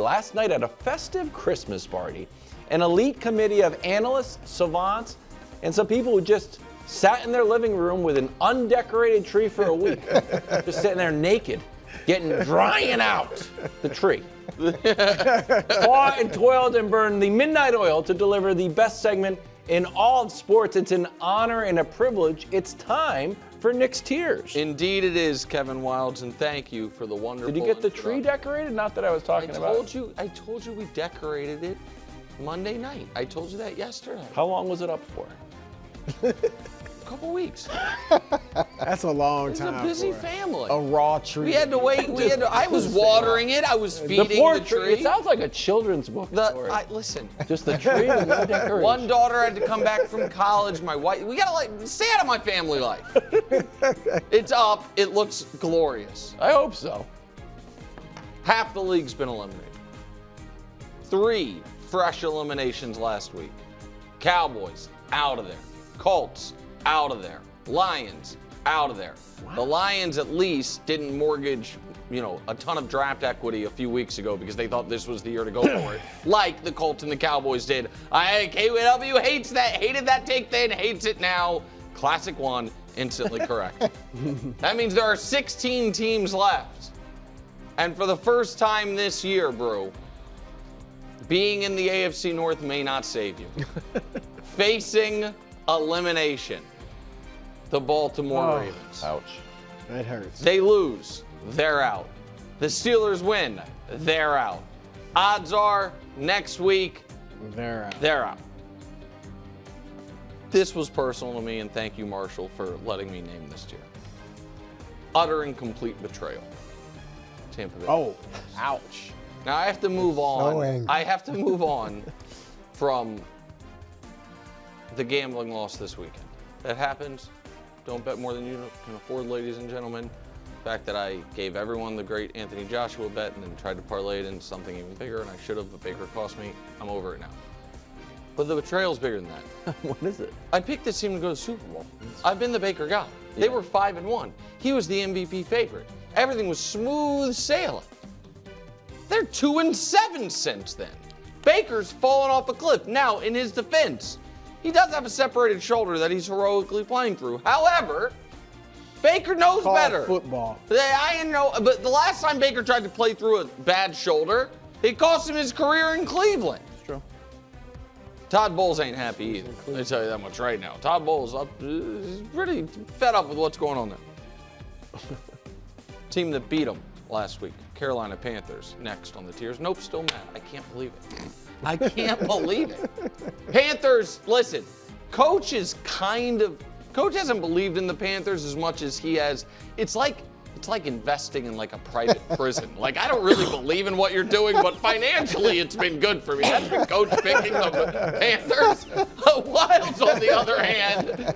Last night at a festive Christmas party, an elite committee of analysts, savants, and some people who just sat in their living room with an undecorated tree for a week, just sitting there naked, drying out the tree. Fought and toiled and burned the midnight oil to deliver the best segment in all of sports. It's an honor and a privilege. It's time for Nick's Tears. Indeed it is, Kevin Wilds, and thank you for the wonderful. Did you get the tree decorated? Not that I was talking about. I told you we decorated it Monday night. I told you that yesterday. How long was it up for? A couple weeks. That's a long time. It's a busy family. A raw tree. We had to wait. I was watering it. I was feeding the tree. It sounds like a children's book story. Listen. Just the tree and no decoration. One daughter had to come back from college. My wife. We gotta stay out of my family life. It's up. It looks glorious. I hope so. Half the league's been eliminated. 3 fresh eliminations last week. Cowboys out of there. Colts out of there. Lions out of there. Wow. The Lions at least didn't mortgage, a ton of draft equity a few weeks ago because they thought this was the year to go for it, like the Colts and the Cowboys did. KW hated that take then, hates it now. Classic one, instantly correct. That means there are 16 teams left. And for the first time this year, Brew, being in the AFC North may not save you. Facing elimination, the Baltimore Ravens. Ouch. That hurts. They lose, they're out. The Steelers win, they're out. Odds are next week, They're out. they're out. This was personal to me, and thank you, Marshall, for letting me name this tier. Utter and complete betrayal. Tampa Bay. Oh, ouch. Now I have to move on. So angry. I have to move on from the gambling loss this weekend. That happens. Don't bet more than you can afford, ladies and gentlemen. The fact that I gave everyone the great Anthony Joshua bet and then tried to parlay it into something even bigger, and I should have, but Baker cost me. I'm over it now. But the betrayal's bigger than that. What is it? I picked this team to go to the Super Bowl. I've been the Baker guy. They were 5-1. He was the MVP favorite. Everything was smooth sailing. They're 2-7 since then. Baker's fallen off a cliff. Now, in his defense, he does have a separated shoulder that he's heroically playing through. However, Baker knows better. Football. I know, but the last time Baker tried to play through a bad shoulder, it cost him his career in Cleveland. It's true. Todd Bowles ain't happy either. I tell you that much right now. Todd Bowles he's pretty fed up with what's going on there. Team that beat him last week, Carolina Panthers, next on the tiers. Nope, still mad. I can't believe it. I can't believe it. Panthers, listen, Coach hasn't believed in the Panthers as much as he has. It's like investing in like a private prison. Like, I don't really believe in what you're doing, but financially it's been good for me. That's been Coach picking the Panthers. Wilds, on the other hand,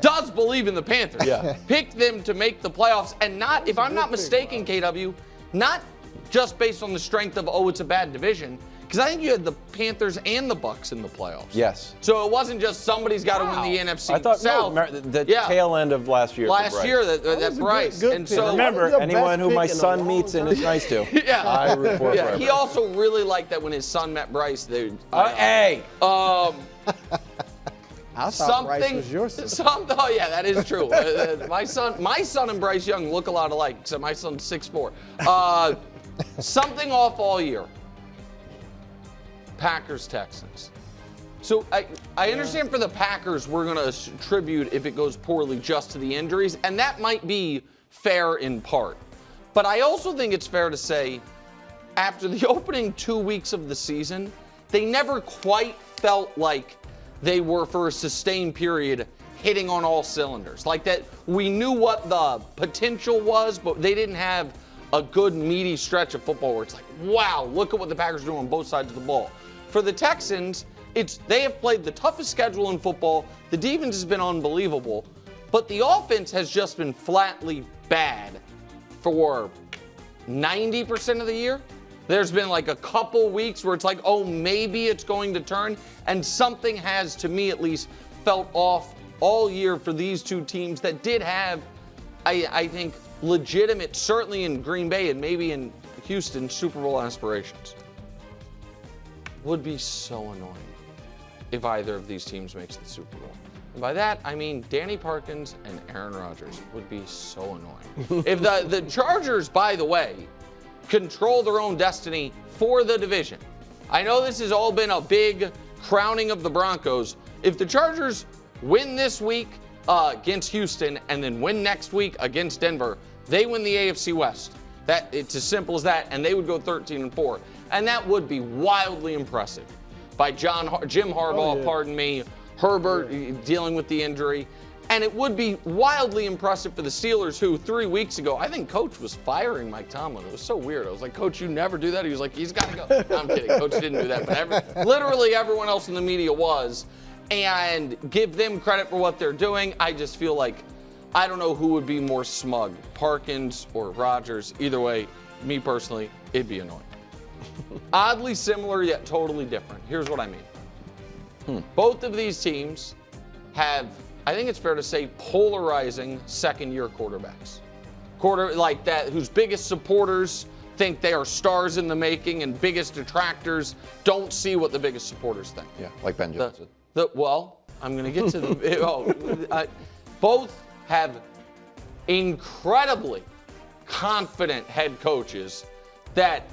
does believe in the Panthers. Yeah. Picked them to make the playoffs, and not, if I'm not mistaken, KW, not just based on the strength of, it's a bad division, because I think you had the Panthers and the Bucs in the playoffs. Yes. So it wasn't just somebody's got to win the NFC I thought South. the tail end of last year. Last year, that Bryce. good And pick. so Remember, Your anyone best who my pick in a son long meets and is nice to. Yeah. I root for forever. He also really liked that when his son met Bryce. Hey! I thought Bryce was your son. Oh yeah, that is true. My son and Bryce Young look a lot alike, except my son's 6'4". Something off all year. Packers, Texans. So I understand for the Packers, we're going to attribute, if it goes poorly, just to the injuries, and that might be fair in part. But I also think it's fair to say, after the opening 2 weeks of the season, they never quite felt like they were, for a sustained period, hitting on all cylinders. Like that, we knew what the potential was, but they didn't have a good, meaty stretch of football where it's like, wow, look at what the Packers do on both sides of the ball. For the Texans, they have played the toughest schedule in football. The defense has been unbelievable, but the offense has just been flatly bad for 90% of the year. There's been like a couple weeks where it's like, maybe it's going to turn, and something has, to me at least, felt off all year for these two teams that did have, I think, legitimate, certainly in Green Bay and maybe in Houston Super Bowl aspirations. Would be so annoying if either of these teams makes the Super Bowl. And by that, I mean Danny Parkins and Aaron Rodgers would be so annoying. If the Chargers, by the way, control their own destiny for the division. I know this has all been a big crowning of the Broncos. If the Chargers win this week against Houston and then win next week against Denver, they win the AFC West. It's as simple as that, and they would go 13-4. And that would be wildly impressive by Jim Harbaugh, pardon me, Herbert dealing with the injury. And it would be wildly impressive for the Steelers, who 3 weeks ago, I think Coach was firing Mike Tomlin. It was so weird. I was like, Coach, you never do that? He was like, he's got to go. No, I'm kidding. Coach didn't do that. But literally everyone else in the media was. And give them credit for what they're doing. I just feel like, I don't know who would be more smug, Parkins or Rodgers. Either way, me personally, it'd be annoying. Oddly similar, yet totally different. Here's what I mean. Both of these teams have, I think it's fair to say, polarizing second-year quarterbacks. Like that, whose biggest supporters think they are stars in the making and biggest detractors don't see what the biggest supporters think. Yeah, like Ben Johnson. Well, I'm going to get to the... both have incredibly confident head coaches that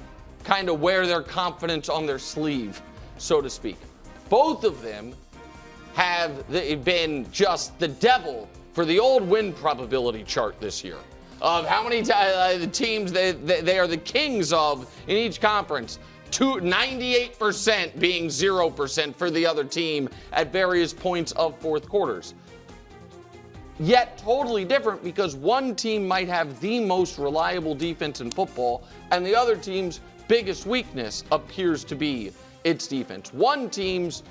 kind of wear their confidence on their sleeve, so to speak. Both of them have been just the devil for the old win probability chart this year of how many the teams they are the kings of in each conference. 98% being 0% for the other team at various points of fourth quarters. Yet totally different, because one team might have the most reliable defense in football and the other team's biggest weakness appears to be its defense. One team's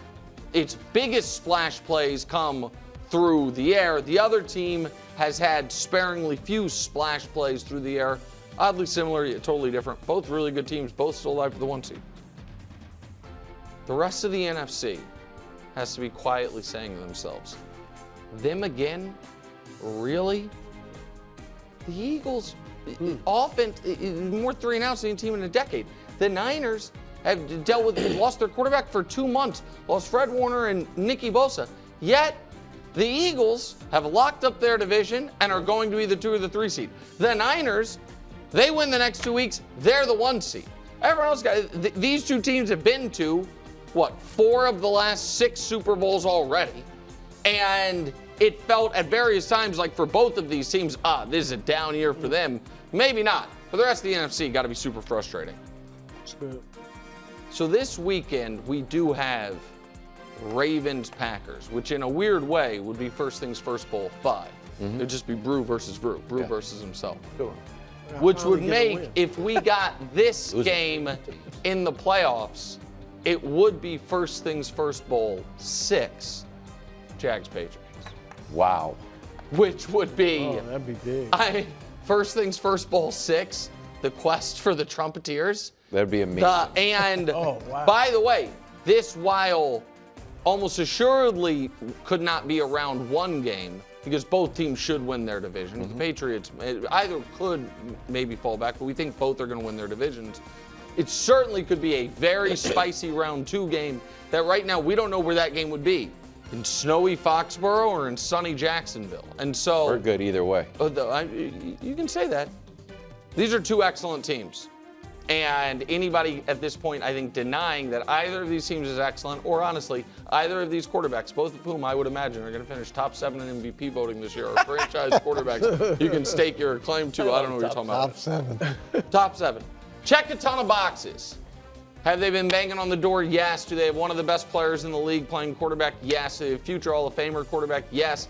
its biggest splash plays come through the air. The other team has had sparingly few splash plays through the air. Oddly similar, yet totally different. Both really good teams, both still alive for the 1 seed. The rest of the NFC has to be quietly saying to themselves, them again? Really? The Eagles, offense, more 3-and-outs than any team in a decade. The Niners have lost their quarterback for 2 months, lost Fred Warner and Nicky Bosa. Yet, the Eagles have locked up their division and are going to be the 2 or the 3 seed. The Niners, they win the next 2 weeks, they're the 1 seed. Everyone else these two teams have been to, 4 of the last 6 Super Bowls already. And it felt at various times like for both of these teams, this is a down year for them. Maybe not. For the rest of the NFC, got to be super frustrating. So this weekend, we do have Ravens-Packers, which in a weird way would be first things first bowl 5. It would just be Brew versus Brew, versus himself. Which would make, if we got this game in the playoffs, it would be first things first bowl 6, Jags-Patriots. Wow. Which would be... that'd be big. First things first bowl 6, the quest for the Trumpeters. That'd be amazing. By the way, this, while almost assuredly could not be a round 1 game, because both teams should win their divisions. The Patriots either could maybe fall back, but we think both are going to win their divisions. It certainly could be a very spicy round 2 game that right now we don't know where that game would be. In snowy Foxborough or in sunny Jacksonville. And so... We're good either way. You can say that. These are 2 excellent teams. And anybody at this point, I think, denying that either of these teams is excellent, or honestly, either of these quarterbacks, both of whom I would imagine are going to finish top 7 in MVP voting this year, are franchise quarterbacks you can stake your claim to. I don't know what you're talking about. Top 7. Top 7. Check a ton of boxes. Have they been banging on the door? Yes. Do they have one of the best players in the league playing quarterback? Yes. Do they have a future Hall of Famer quarterback? Yes.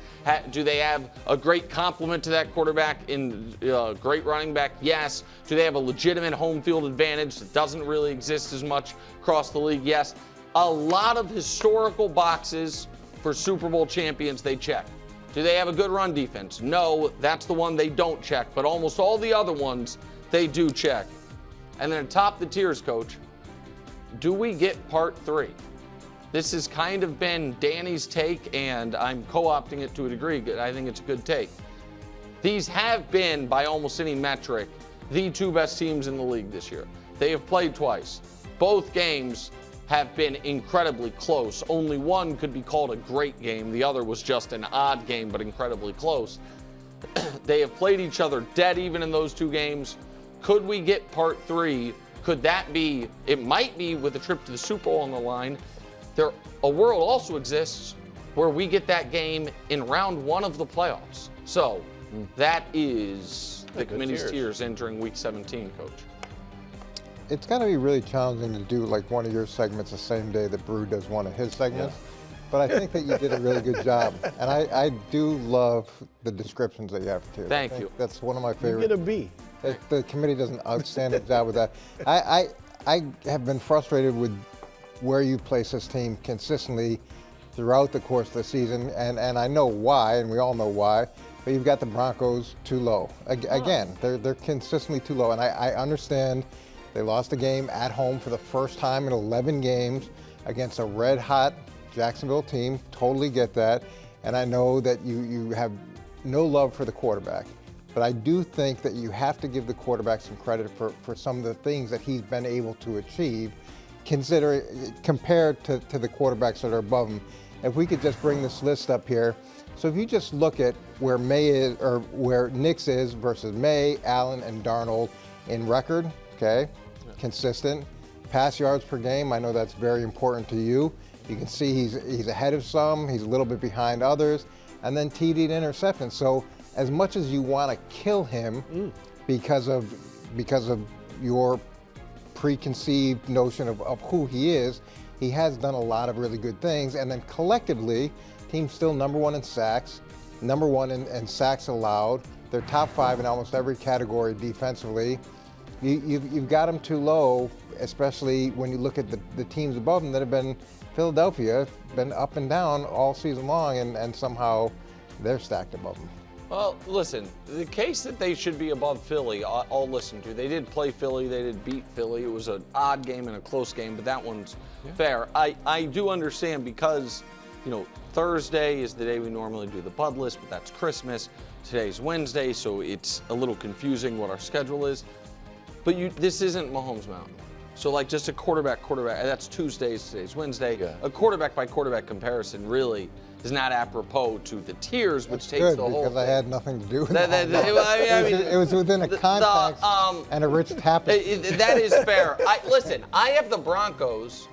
Do they have a great complement to that quarterback in great running back? Yes. Do they have a legitimate home field advantage that doesn't really exist as much across the league? Yes. A lot of historical boxes for Super Bowl champions they check. Do they have a good run defense? No, that's the one they don't check. But almost all the other ones they do check. And then atop the tiers, Coach, do we get part 3? This has kind of been Danny's take, and I'm co-opting it to a degree. I think it's a good take. These have been, by almost any metric, the two best teams in the league this year. They have played twice. Both games have been incredibly close. Only one could be called a great game. The other was just an odd game, but incredibly close. They have played each other dead even in those two games. Could we get part 3? Could that be, it might be with a trip to the Super Bowl on the line. A world also exists where we get that game in round 1 of the playoffs. So that is the committee's tiers entering week 17, Coach. It's going to be really challenging to do like one of your segments the same day that Brew does one of his segments. Yeah. But I think that you did a really good job. And I do love the descriptions that you have too. Thank you. That's one of my favorites. You get a B. The committee does an outstanding job with that. I have been frustrated with where you place this team consistently throughout the course of the season, and I know why, and we all know why, but you've got the Broncos too low. Again, they're consistently too low, and I understand they lost a game at home for the first time in 11 games against a red-hot Jacksonville team. Totally get that, and I know that you have no love for the quarterback. But I do think that you have to give the quarterback some credit for some of the things that he's been able to achieve, compared to the quarterbacks that are above him. If we could just bring this list up here. So if you just look at where May is, or where Nix is versus May, Allen, and Darnold in record, okay, consistent. Pass yards per game, I know that's very important to you. You can see he's ahead of some, he's a little bit behind others, and then TD to interception. So as much as you want to kill him because of your preconceived notion of who he is, he has done a lot of really good things. And then collectively, team's still number 1 in sacks, number 1 in sacks allowed. They're top 5 in almost every category defensively. You've got them too low, especially when you look at the teams above them that have been Philadelphia, been up and down all season long, and somehow they're stacked above them. Well, listen, the case that they should be above Philly, I'll listen to. They did play Philly. They did beat Philly. It was an odd game and a close game, but that one's fair. I do understand because, Thursday is the day we normally do the Bud list, but that's Christmas. Today's Wednesday, so it's a little confusing what our schedule is. But this isn't Mahomes Mountain. So, just a quarterback, that's Tuesdays, today's Wednesday. Yeah. A quarterback-by-quarterback comparison really is not apropos to the tiers, which takes the whole thing. Because I had nothing to do with it. It was within a context and a rich tapestry. That is fair. Listen, I have the Broncos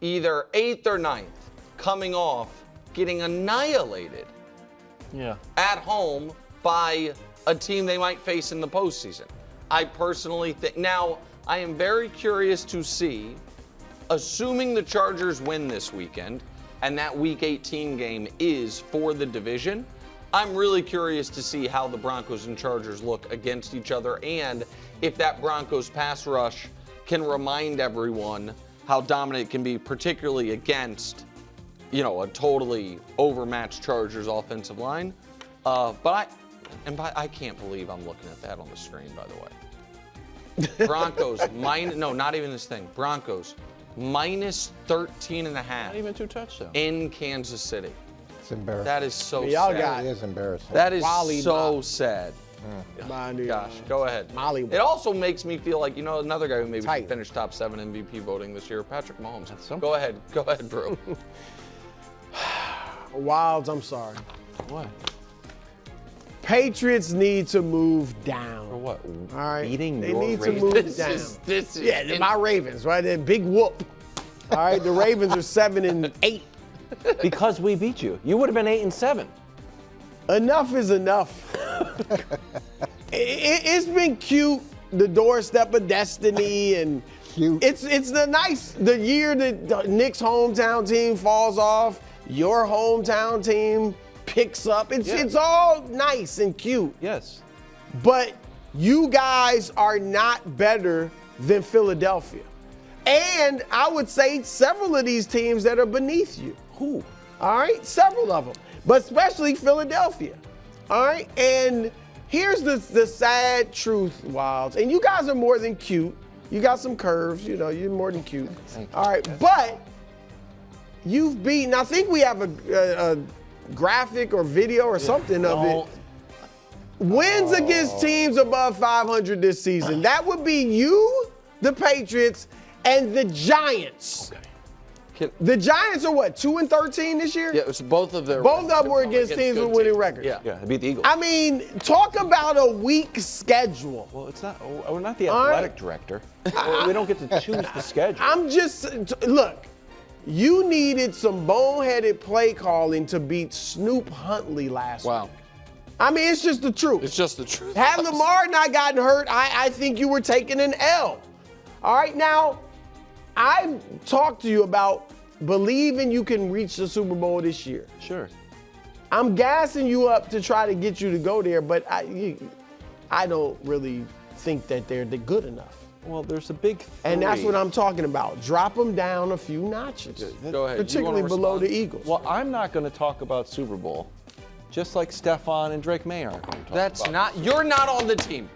either 8th or 9th coming off getting annihilated at home by a team they might face in the postseason. I personally think. Now, I am very curious to see, assuming the Chargers win this weekend, and that Week 18 game is for the division, I'm really curious to see how the Broncos and Chargers look against each other, and if that Broncos pass rush can remind everyone how dominant it can be, particularly against, a totally overmatched Chargers offensive line. I can't believe I'm looking at that on the screen, by the way. Broncos, not even this thing. Broncos, minus 13.5. Not even 2 touchdowns. In Kansas City. It's embarrassing. That is so sad. It is embarrassing. That is so sad. Gosh, go ahead. It also makes me feel like, another guy who maybe should finish top 7 MVP voting this year, Patrick Mahomes. Go ahead, Drew. Wilds, I'm sorry. What? Patriots need to move down. For what? All right. Beating they your need Ravens? to move down. This is they're my Ravens, right? They're big whoop. All right, the Ravens are 7-8. Because we beat you. You would have been 8-7. Enough is enough. It's been cute, the doorstep of destiny, and cute. It's the year that Nick's hometown team falls off, your hometown team picks up. It's all nice and cute. Yes. But you guys are not better than Philadelphia. And I would say several of these teams that are beneath you. Who? All right, several of them, but especially Philadelphia. All right, and here's the sad truth, Wilds. And you guys are more than cute. You got some curves, you're more than cute. All right, but you've beaten, I think we have a graphic or video or something of it. wins against teams above 500 this season. That would be you, the Patriots, and the Giants. The Giants are what, 2-13 this year? Yeah, it was both of them were against teams with winning records. Yeah. Yeah, they beat the Eagles. I mean, talk about a weak schedule. Well, it's not. We're not the athletic director. We don't get to choose the schedule. I'm just, look, you needed some boneheaded play calling to beat Snoop Huntley last week. I mean, it's just the truth. It's just the truth. Had Lamar not gotten hurt, I think you were taking an L. All right, now, I talked to you about believing you can reach the Super Bowl this year. Sure. I'm gassing you up to try to get you to go there, but I don't really think that they're good enough. Well, there's a big three. And that's what I'm talking about. Drop them down a few notches. Go ahead. Particularly below the Eagles. Well, I'm not going to talk about Super Bowl, just like Stefan and Drake May aren't going to talk That's about. not. You're not on the team.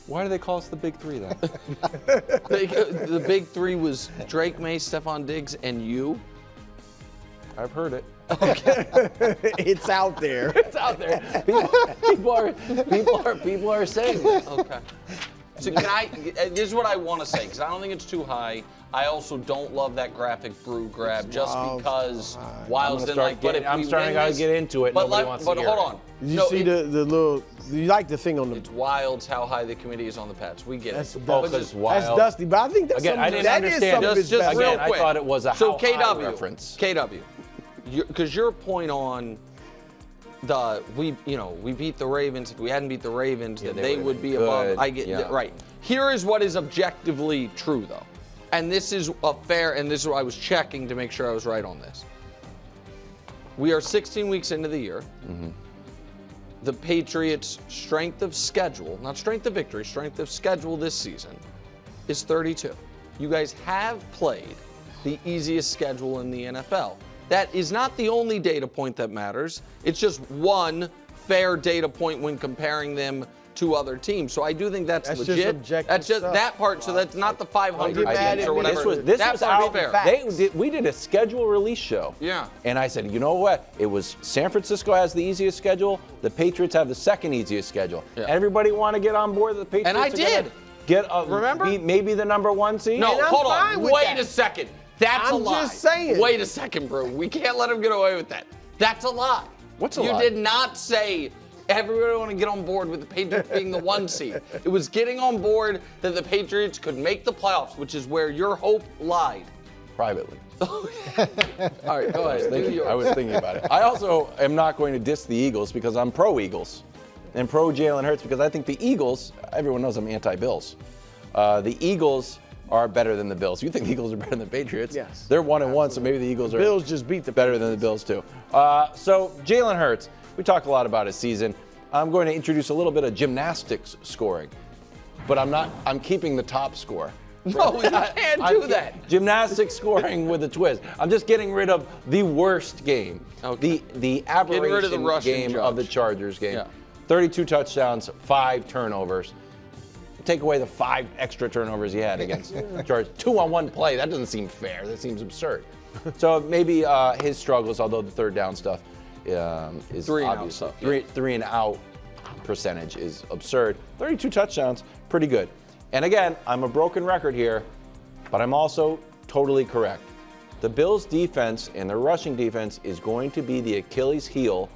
Why do they call us the Big Three then? The big three was Drake May, Stephon Diggs, and you. I've heard it. It's out there. It's out there. People are saying it. Okay. So can I? This is what I want to say because I don't think it's too high. I also don't love that graphic brew grab just because Wilds didn't like. But if I'm starting to get into it. But Nobody wants to hear hold it. on. You see the little, you like the thing on the. It's Wilds how high the committee is on the Pats. We get That's it. Dusty. But just- Wild. That's Dusty, but I think that's Again, I some, didn't that is understand. some of his Just best. real Again, I quick. thought it was a so how high KW reference. KW, because your point on we beat the Ravens. If we hadn't beat the Ravens, that they would be above. I get yeah. right. Here is what is objectively true though, and this is a fair. And this is what I was checking to make sure I was right on this. We are 16 weeks into the year. Mm-hmm. The Patriots' strength of schedule, not strength of victory, strength of schedule this season is 32. You guys have played the easiest schedule in the NFL. That is not the only data point that matters. It's just one fair data point when comparing them to other teams. So I do think that's Just legit. objective That's just stuff. that part. So that's not the 500 Don't get mad games at or me. whatever. This that was part's out. fair. We did a schedule release show. Yeah. And I said, you know what? It was San Francisco has the easiest schedule. The Patriots have the second easiest schedule. Yeah. Everybody want to get on board the Patriots. And I are gonna did. Remember? Maybe the number one seed. No, And I'm hold fine on. with Wait that. a second. That's a I'm lie. just saying. Wait a second, bro. We can't let him get away with that. That's a lie. What's a you lie? You did not say everybody want to get on board with the Patriots being the one seed. It was getting on board that the Patriots could make the playoffs, which is where your hope lied. Privately. All right, go ahead. I was thinking about it. I also am not going to diss the Eagles because I'm pro Eagles and pro Jalen Hurts because I think the Eagles, everyone knows I'm anti-Bills. The Eagles are better than the Bills. You think the Eagles are better than the Patriots? Yes. They're 1-1, so maybe the Eagles are Bills just beat the better than the Bills too. So Jalen Hurts, we talk a lot about his season. I'm going to introduce a little bit of gymnastics scoring, but I'm keeping the top score. No, you can't do that. Gymnastics scoring with a twist. I'm just getting rid of the worst game. Okay. The aberration Getting rid of the Russian game judge. of the Chargers game. Yeah. 32 touchdowns, 5 turnovers. Take away the 5 extra turnovers he had against the Chargers. 2-on-1 play, that doesn't seem fair. That seems absurd. So maybe his struggles, although the third down stuff is 3 and out obviously stuff, yeah. 3 and out percentage is absurd. 32 touchdowns, pretty good. And again, I'm a broken record here, but I'm also totally correct. The Bills' defense and their rushing defense is going to be the Achilles heel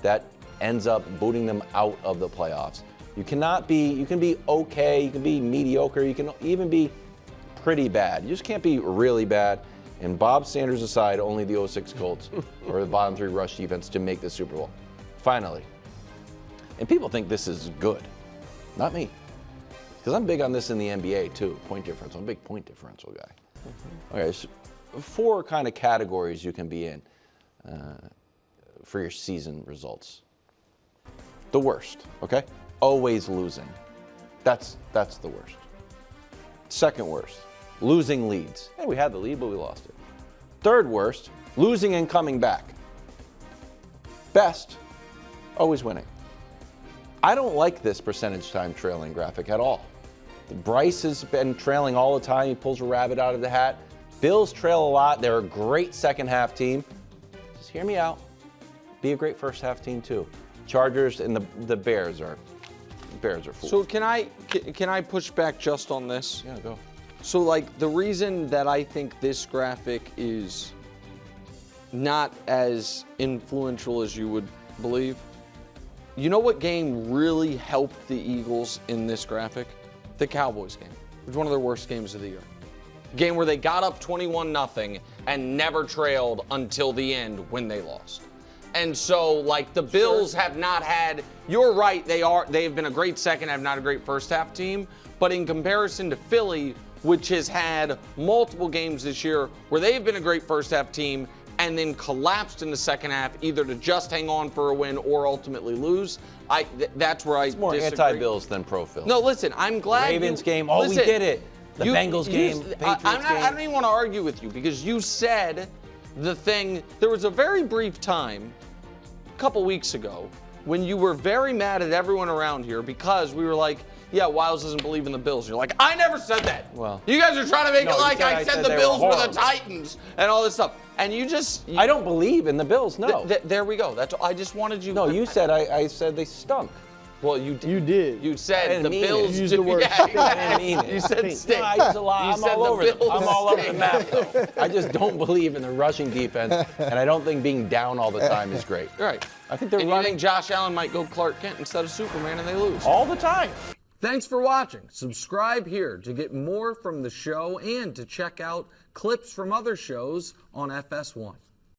that ends up booting them out of the playoffs. You can be okay, you can be mediocre, you can even be pretty bad. You just can't be really bad. And Bob Sanders aside, only the 06 Colts or the bottom 3 rush defense to make the Super Bowl. Finally. And people think this is good. Not me. Because I'm big on this in the NBA too, point difference. I'm a big point differential guy. Okay, so 4 kind of categories you can be in for your season results. The worst, okay? Always losing. That's the worst. Second worst, losing leads. Hey, we had the lead, but we lost it. Third worst, losing and coming back. Best, always winning. I don't like this percentage time trailing graphic at all. Bryce has been trailing all the time. He pulls a rabbit out of the hat. Bills trail a lot. They're a great second half team. Just hear me out. Be a great first half team too. Chargers and the Bears are fools. So can I push back just on this? yeah, go. So like the reason that I think this graphic is not as influential as you would believe, you know what game really helped the Eagles in this graphic? The Cowboys game. It was one of their worst games of the year. Game where they got up 21-0 and never trailed until the end when they lost. And so, like, the Bills have not had, you're right, they've been a great second half, not a great first half team, but in comparison to Philly, which has had multiple games this year where they've been a great first half team and then collapsed in the second half, either to just hang on for a win or ultimately lose. That's where I More disagree. anti-Bills than pro-Philly. No, listen, I'm glad Ravens game. Oh, listen, we did it. The Bengals game. Patriots game. I don't even want to argue with you because you said the thing. There was a very brief time, a couple weeks ago, when you were very mad at everyone around here because we were like, yeah, Wiles doesn't believe in the Bills. You're like, I never said that. Well, you guys are trying to make no, it like I said the they Bills were were the horrible. Titans and all this stuff. And you just. I don't believe in the Bills, no. There we go. That's. I just wanted you. No, you said I said they stunk. Well, you did. You did. You I said didn't the mean it. Bills. You used the word yeah, stink. I didn't mean it. You said stink. No, I use a lot. You I'm said all the over the Bills I'm all over the stink. map, though. I just don't believe in the rushing defense, and I don't think being down all the time is great. Right. I think they're And you running think Josh Allen might go Clark Kent instead of Superman and they lose. all the time. Thanks for watching. Subscribe here to get more from the show and to check out clips from other shows on FS1.